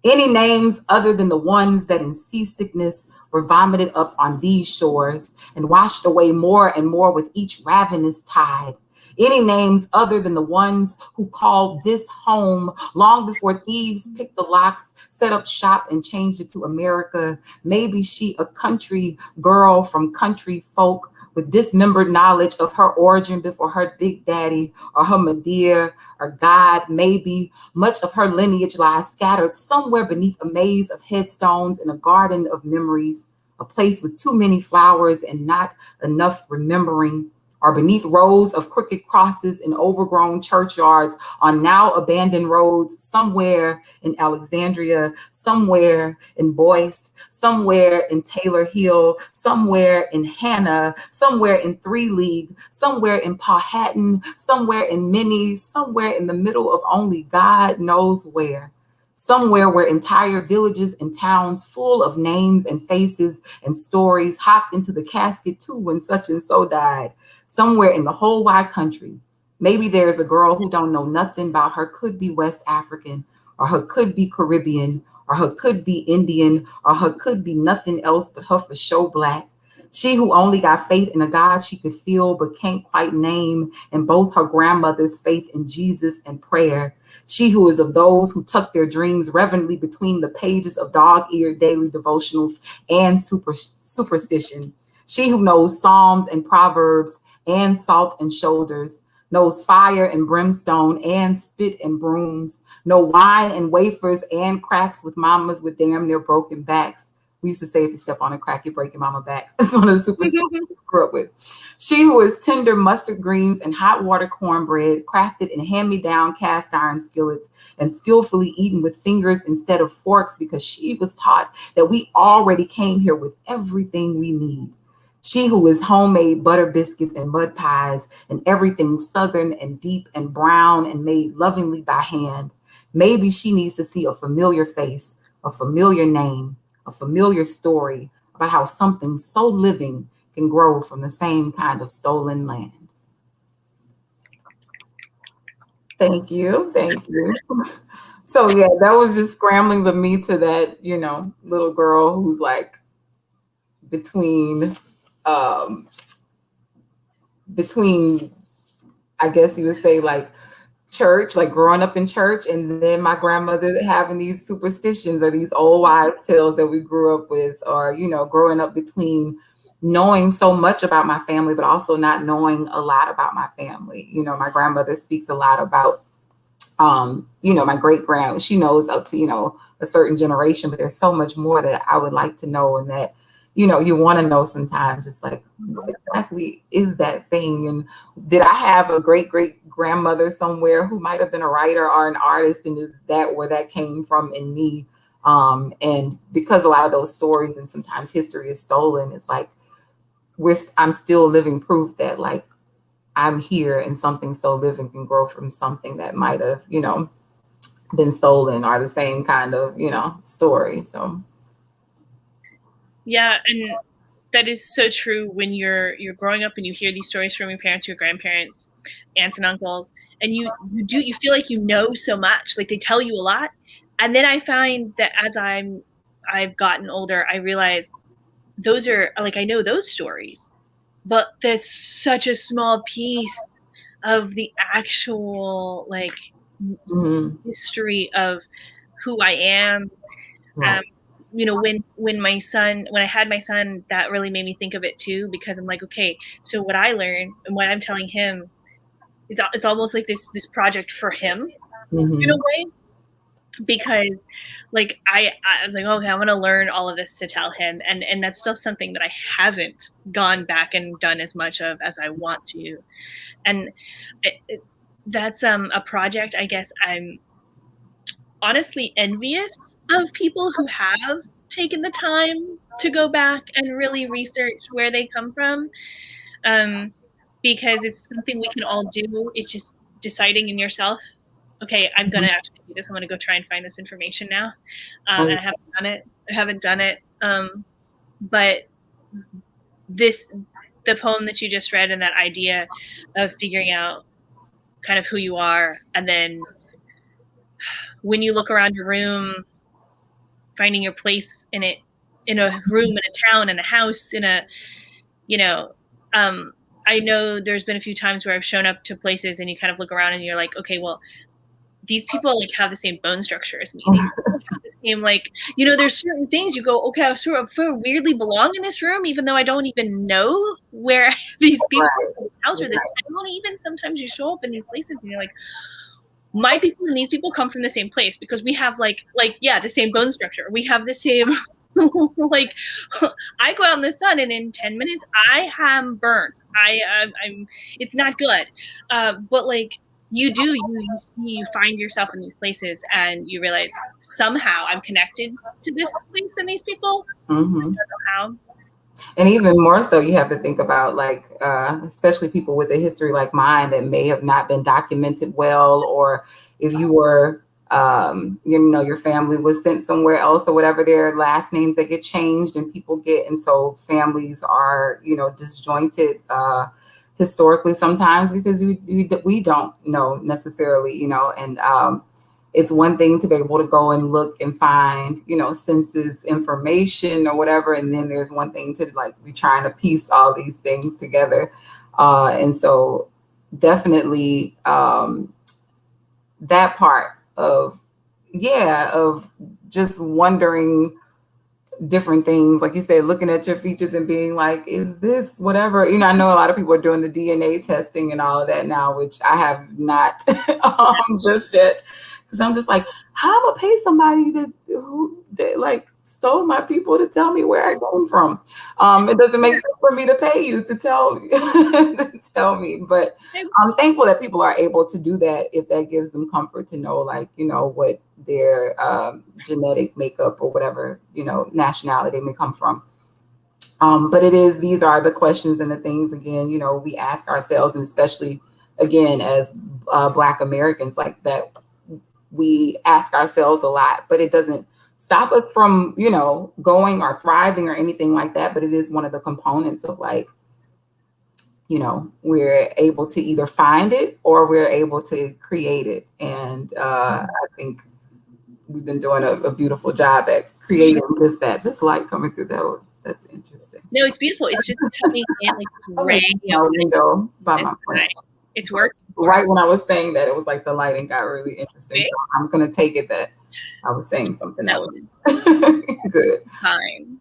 B: Any names other than the ones that in seasickness were vomited up on these shores and washed away more and more with each ravenous tide. Any names other than the ones who called this home long before thieves picked the locks, set up shop, and changed it to America. Maybe she a country girl from country folk with dismembered knowledge of her origin before her big daddy or her Medea or God. Maybe much of her lineage lies scattered somewhere beneath a maze of headstones in a garden of memories, a place with too many flowers and not enough remembering, or beneath rows of crooked crosses in overgrown churchyards on now abandoned roads, somewhere in Alexandria, somewhere in Boyce, somewhere in Taylor Hill, somewhere in Hannah, somewhere in Three League, somewhere in Powhatan, somewhere in Minnie, somewhere in the middle of only God knows where. Somewhere where entire villages and towns full of names and faces and stories hopped into the casket too when such and so died. Somewhere in the whole wide country, maybe there's a girl who don't know nothing about her could be West African, or her could be Caribbean, or her could be Indian, or her could be nothing else but her for show Black. She who only got faith in a God she could feel but can't quite name, and both her grandmother's faith in Jesus and prayer. She who is of those who tuck their dreams reverently between the pages of dog-eared daily devotionals and superstition. She who knows Psalms and Proverbs and salt and shoulders, knows fire and brimstone and spit and brooms, know wine and wafers and cracks with mamas with damn near broken backs, We used to say if you step on a crack, you break your mama back. That's one of the superstitions we grew up with. She who is tender mustard greens and hot water cornbread, crafted in hand-me-down cast iron skillets and skillfully eaten with fingers instead of forks, because she was taught that we already came here with everything we need. She who is homemade butter biscuits and mud pies and everything southern and deep and brown and made lovingly by hand. Maybe she needs to see a familiar face, a familiar name, a familiar story about how something so living can grow from the same kind of stolen land. Thank you. Thank you. So yeah, that was just scrambling of me to that, little girl who's like between, I guess you would say, like church, like growing up in church, and then my grandmother having these superstitions or these old wives' tales that we grew up with, or growing up between knowing so much about my family but also not knowing a lot about my family. My grandmother speaks a lot about my great grand, she knows up to a certain generation, but there's so much more that I would like to know, and that you want to know sometimes, just like, what exactly is that thing? And did I have a great grandmother somewhere who might have been a writer or an artist, and is that where that came from in me? And because a lot of those stories and sometimes history is stolen, it's like I'm still living proof that like I'm here, and something so living can grow from something that might have been stolen, or the same kind of story. So
A: yeah, and that is so true. When you're growing up and you hear these stories from your parents, your grandparents, aunts and uncles, and you feel like so much, like they tell you a lot. And then I find that as I've gotten older, I realize those are like, I know those stories, but that's such a small piece of the actual like history of who I am.
B: right.
A: When I had my son, that really made me think of it too, because I'm like, okay, so what I learned and what I'm telling him is, it's almost like this project for him in a way, because like I was like, okay, I'm going to learn all of this to tell him. And that's still something that I haven't gone back and done as much of as I want to. And that's a project, I guess, I'm honestly envious of people who have taken the time to go back and really research where they come from, because it's something we can all do. It's just deciding in yourself, okay, I'm going to actually do this. I'm going to go try and find this information now. And I haven't done it. But the poem that you just read, and that idea of figuring out kind of who you are, and then when you look around your room, finding your place in it, in a room, in a town, in a house, in a, I know there's been a few times where I've shown up to places and you kind of look around and you're like, okay, well, these people like have the same bone structure as me. These people have the same, like, there's certain things you go, okay, I sort of weirdly belong in this room, even though I don't even know where these people house or this. I don't even, sometimes you show up in these places and you're like, my people and these people come from the same place, because we have like the same bone structure. We have the same like, I go out in the sun and in 10 minutes I am burned. I'm it's not good. But like you find yourself in these places and you realize somehow I'm connected to this place and these people. I don't know how.
B: And even more so, you have to think about like, especially people with a history like mine that may have not been documented well, or if you were, your family was sent somewhere else or whatever, their last names that get changed and people get, and so families are, disjointed historically sometimes because we don't know necessarily, and it's one thing to be able to go and look and find, census information or whatever. And then there's one thing to like be trying to piece all these things together. And so definitely that part of just wondering different things, like you said, looking at your features and being like, is this whatever? I know a lot of people are doing the DNA testing and all of that now, which I have not just yet. Because I'm just like, how am I gonna pay somebody who like stole my people to tell me where I came from? It doesn't make sense for me to pay you to tell to tell me. But I'm thankful that people are able to do that if that gives them comfort to know, like, you know, what their genetic makeup or whatever, you know, nationality they may come from. But these are the questions and the things, again, you know, we ask ourselves, and especially, again, as Black Americans, like that, we ask ourselves a lot, but it doesn't stop us from, you know, going or thriving or anything like that. But it is one of the components of, like, you know, we're able to either find it or we're able to create it. And I think we've been doing a beautiful job at creating this light coming through. That's interesting.
A: No, it's beautiful. It's just coming in like gray.
B: Window by my friend.
A: It's working.
B: Right when I was saying that, it was like the lighting got really interesting. So I'm gonna take it that I was saying something that was good.
A: Fine.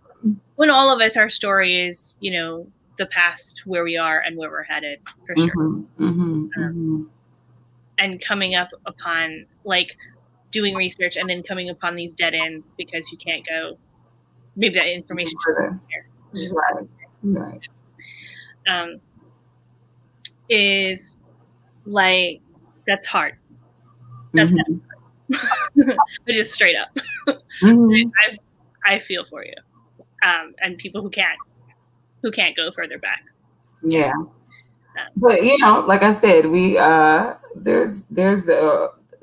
A: When all of us, our story is, you know, the past, where we are and where we're headed, for sure. And coming up upon, like, doing research and then coming upon these dead ends because you can't go. Maybe that information is
B: right.
A: Is like, that's hard. That's but just straight up. I feel for you, and people who can't go further back.
B: Yeah, but you know, like I said, we there's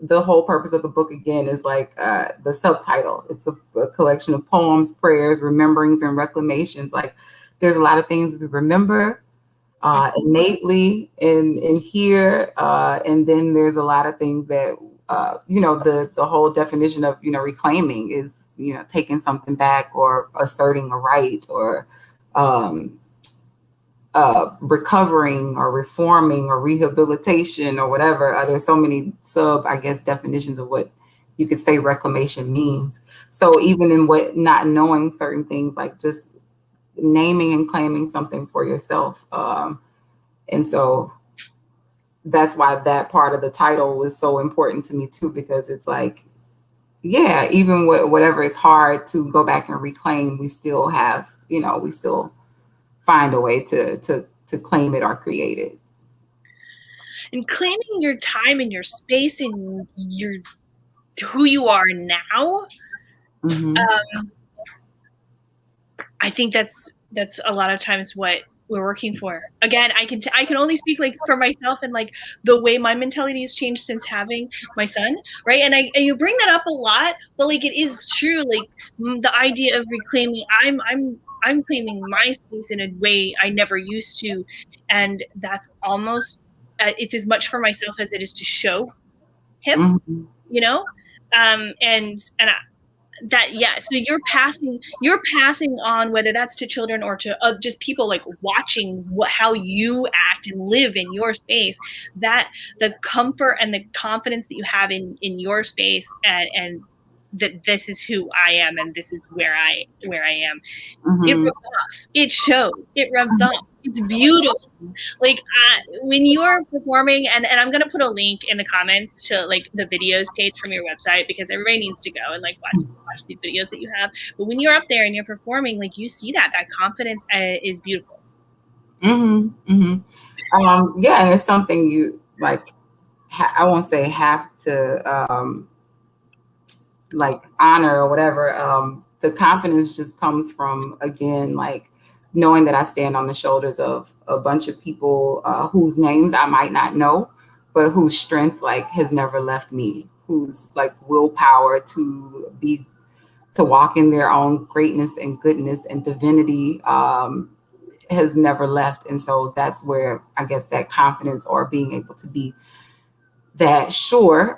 B: the whole purpose of the book, again, is like the subtitle. It's a collection of poems, prayers, rememberings, and reclamations. Like, there's a lot of things we remember innately in here, and then there's a lot of things that you know, the whole definition of, you know, reclaiming is, you know, taking something back or asserting a right or recovering or reforming or rehabilitation or whatever. There's so many definitions of what you could say reclamation means. So even in what not knowing certain things, like just naming and claiming something for yourself. And so that's why that part of the title was so important to me too, because it's like, yeah, even whatever is hard to go back and reclaim, we still have, you know, we still find a way to claim it or create it.
A: And claiming your time and your space and your who you are now. I think that's a lot of times what we're working for. Again, I can only speak like for myself and like the way my mentality has changed since having my son, right? And you bring that up a lot, but like it is true. Like the idea of reclaiming, I'm claiming my space in a way I never used to, and that's almost it's as much for myself as it is to show him, you know, and that, yeah. So you're passing on, whether that's to children or to just people like watching how you act and live in your space, that the comfort and the confidence that you have in your space, and that this is who I am and this is where I am. It rubs off. It shows. It rubs off. It's beautiful. Like when you're performing, and I'm gonna put a link in the comments to like the videos page from your website, because everybody needs to go and like watch these videos that you have. But when you're up there and you're performing, like you see that confidence is beautiful.
B: Yeah, and it's something you like. I won't say have to like honor or whatever. The confidence just comes from, again, like knowing that I stand on the shoulders of a bunch of people whose names I might not know, but whose strength like has never left me, whose like willpower to walk in their own greatness and goodness and divinity has never left. And so that's where I guess that confidence, or being able to be that sure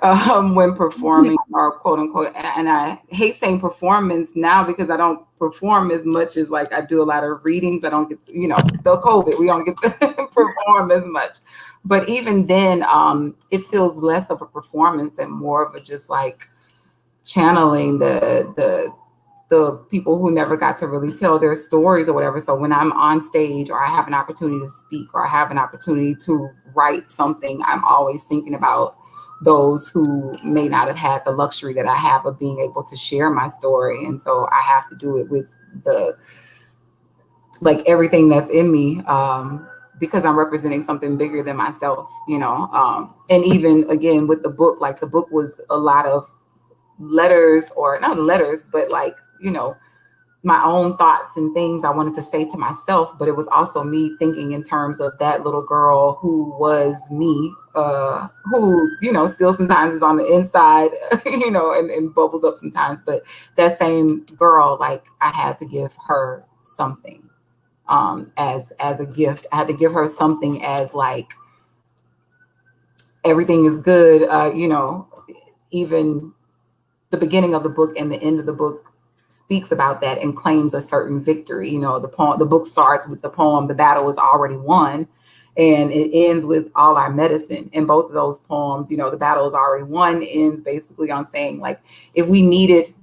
B: when performing, or quote unquote, and I hate saying performance now because I don't perform as much as like I do a lot of readings. I don't get to, you know, the COVID, we don't get to perform as much. But even then, it feels less of a performance and more of a just like channeling the people who never got to really tell their stories or whatever. So when I'm on stage, or I have an opportunity to speak, or I have an opportunity to write something, I'm always thinking about those who may not have had the luxury that I have of being able to share my story. And so I have to do it with everything that's in me, because I'm representing something bigger than myself, and even again with the book, like the book was a lot of letters, or not letters, but my own thoughts and things I wanted to say to myself, but it was also me thinking in terms of that little girl who was me, who, still sometimes is on the inside, and bubbles up sometimes. But that same girl, like I had to give her something as a gift. I had to give her something as like, everything is good. Even the beginning of the book and the end of the book speaks about that and claims a certain victory. The book starts with the poem, "The battle is already won," and it ends with "all our medicine." And both of those poems, "The battle is already won" ends basically on saying, like, if we needed,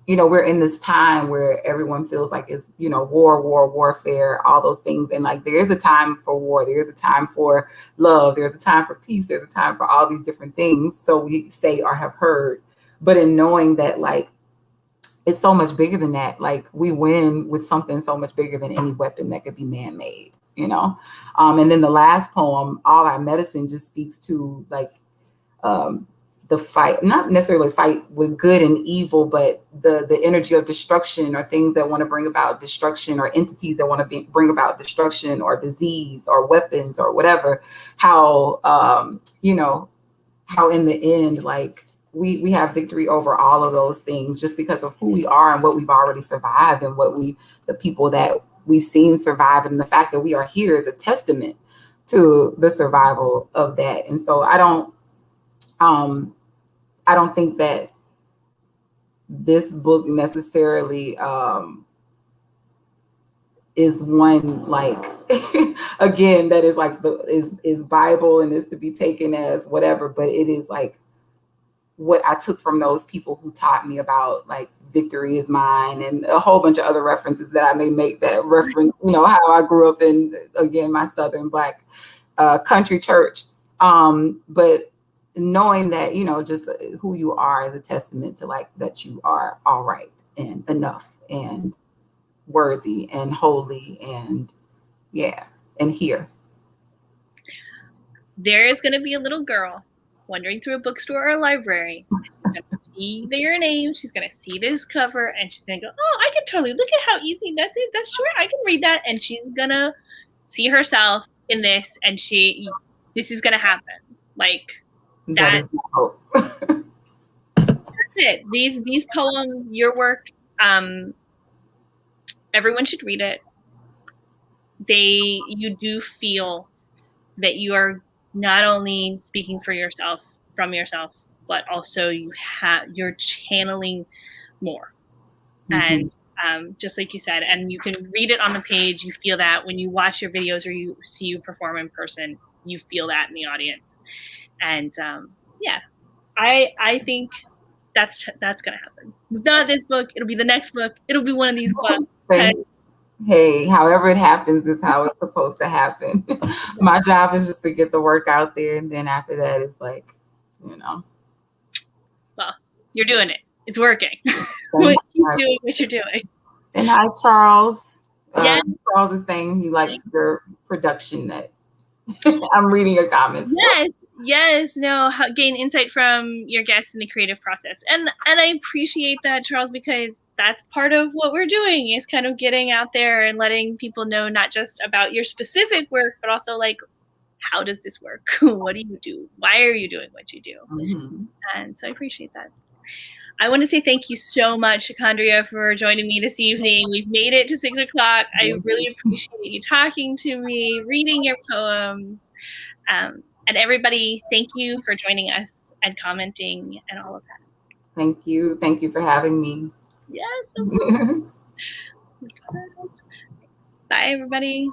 B: we're in this time where everyone feels like it's, warfare, all those things. And like, there is a time for war. There's a time for love. There's a time for peace. There's a time for all these different things. So we say or have heard, but in knowing that, like, it's so much bigger than that. Like, we win with something so much bigger than any weapon that could be man-made, and then the last poem, "All Our Medicine," just speaks to like, the fight, not necessarily fight with good and evil, but the energy of destruction, or things that want to bring about destruction, or entities that want to bring about destruction, or disease, or weapons, or whatever. How, how in the end, like, we have victory over all of those things just because of who we are and what we've already survived, and the people that we've seen survive. And the fact that we are here is a testament to the survival of that. And so I don't think that this book necessarily is one, like, again, that is like is Bible and is to be taken as whatever, but it is like what I took from those people who taught me about, like, victory is mine, and a whole bunch of other references that I may make that reference, how I grew up in, again, my Southern Black country church. But knowing that, just who you are is a testament to, like, that you are all right and enough and worthy and holy and and here.
A: There is going to be a little girl wandering through a bookstore or a library. She's going to see your name. She's going to see this cover, and she's going to go, "Oh, I can totally, look at how easy that's it. That's short. I can read that." And she's going to see herself in this, and this is going to happen. Like,
B: that is my hope.
A: That's it. These poems, your work, everyone should read it. You do feel that you are not only speaking for yourself, from yourself, but also you're channeling more. Mm-hmm. And just like you said, and you can read it on the page, you feel that when you watch your videos or you see you perform in person, you feel that in the audience. And I think that's gonna happen. Not this book, it'll be the next book, it'll be one of these books.
B: Hey, however it happens is how it's supposed to happen. My job is just to get the work out there, and then after that, it's like,
A: Well, you're doing it. It's working. Keep doing what you're doing.
B: And hi, Charles. Yes. Charles is saying he likes your production. That I'm reading your comments.
A: Yes. No, gain insight from your guests in the creative process, and I appreciate that, Charles, because that's part of what we're doing, is kind of getting out there and letting people know not just about your specific work, but also, like, how does this work? What do you do? Why are you doing what you do? Mm-hmm. And so I appreciate that. I want to say thank you so much, Sha'Condria, for joining me this evening. We've made it to 6 o'clock. I really appreciate you talking to me, reading your poems. And everybody, thank you for joining us and commenting and all of that.
B: Thank you. Thank you for having me.
A: Yes. Bye, everybody.